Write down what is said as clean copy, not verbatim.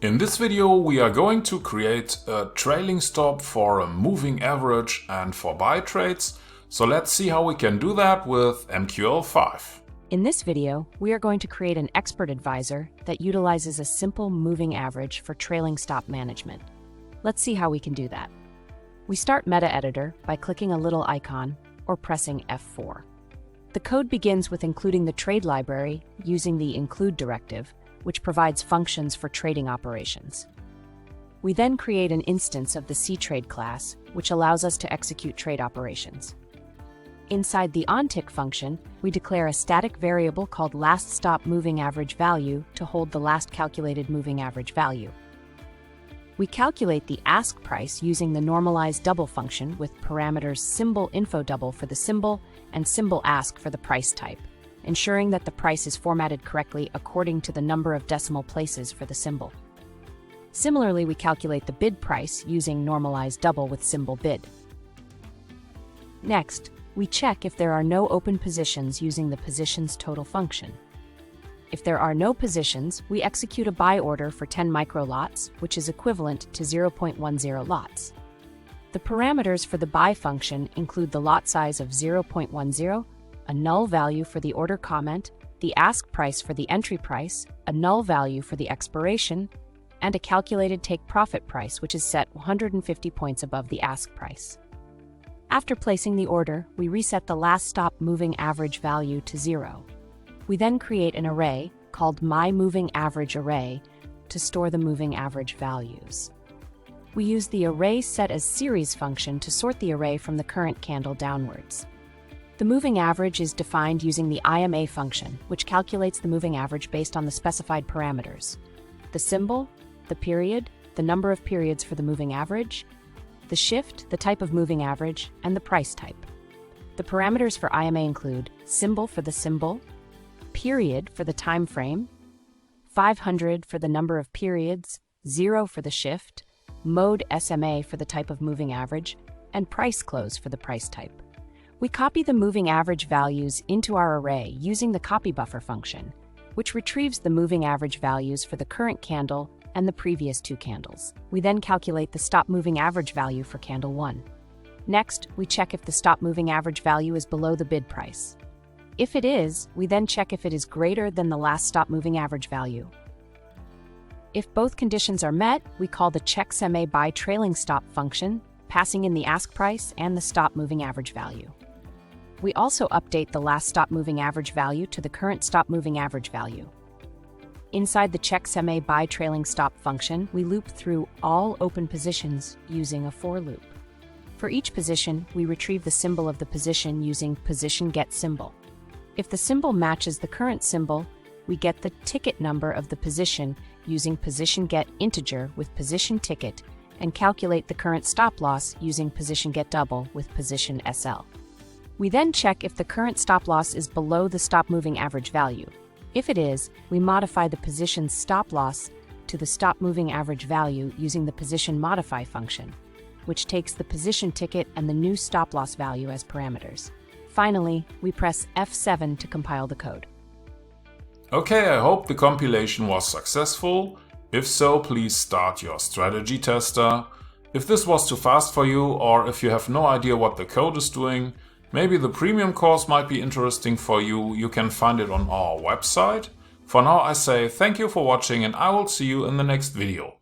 In this video we are going to create a trailing stop for a moving average and for buy trades. So let's see how we can do that with MQL5. In this video, we are going to create an expert advisor that utilizes a simple moving average for trailing stop management. Let's see how we can do that. We start Metaeditor by clicking a little icon or pressing F4. The code begins with including the trade library using the include directive, which provides functions for trading operations. We then create an instance of the CTrade class, which allows us to execute trade operations. Inside the OnTick function, we declare a static variable called LastStopMovingAverageValue to hold the last calculated moving average value. We calculate the ask price using the NormalizeDouble function with parameters SymbolInfoDouble for the symbol and SymbolAsk for the price type, ensuring that the price is formatted correctly according to the number of decimal places for the symbol. Similarly, we calculate the bid price using NormalizeDouble with SymbolBid. Next, we check if there are no open positions using the positions_total function. If there are no positions, we execute a buy order for 10 microlots, which is equivalent to 0.10 lots. The parameters for the buy function include the lot size of 0.10, a null value for the order comment, the ask price for the entry price, a null value for the expiration, and a calculated take profit price, which is set 150 points above the ask price. After placing the order, we reset the LastStopMovingAverageValue to 0. We then create an array called myMovingAverageArray to store the moving average values. We use the arraySetAsSeries function to sort the array from the current candle downwards. The moving average is defined using the IMA function, which calculates the moving average based on the specified parameters: the symbol, the period, the number of periods for the moving average, the shift, the type of moving average, and the price type. The parameters for IMA include symbol for the symbol, period for the time frame, 500 for the number of periods, 0 for the shift, mode SMA for the type of moving average, and price close for the price type. We copy the moving average values into our array using the copyBuffer function, which retrieves the moving average values for the current candle and the previous two candles. We then calculate the stop moving average value for candle 1. Next, we check if the stop moving average value is below the bid price. If it is, we then check if it is greater than the last stop moving average value. If both conditions are met, we call the check SMA by trailing stop function, passing in the ask price and the stop moving average value. We also update the last stop moving average value to the current stop moving average value. Inside the check SMA by trailing stop function, we loop through all open positions using a for loop. For each position, we retrieve the symbol of the position using positionGetSymbol. If the symbol matches the current symbol, we get the ticket number of the position using positionGetInteger with positionTicket and calculate the current stop loss using positionGetDouble with positionSL. We then check if the current stop loss is below the stop moving average value. If it is, we modify the position's stop loss to the stop moving average value using the positionModify function, which takes the position ticket and the new stop loss value as parameters. Finally, we press F7 to compile the code. Okay, I hope the compilation was successful. If so, please start your strategy tester. If this was too fast for you, or if you have no idea what the code is doing, maybe the premium course might be interesting for you. You can find it on our website. For now I say thank you for watching and I will see you in the next video.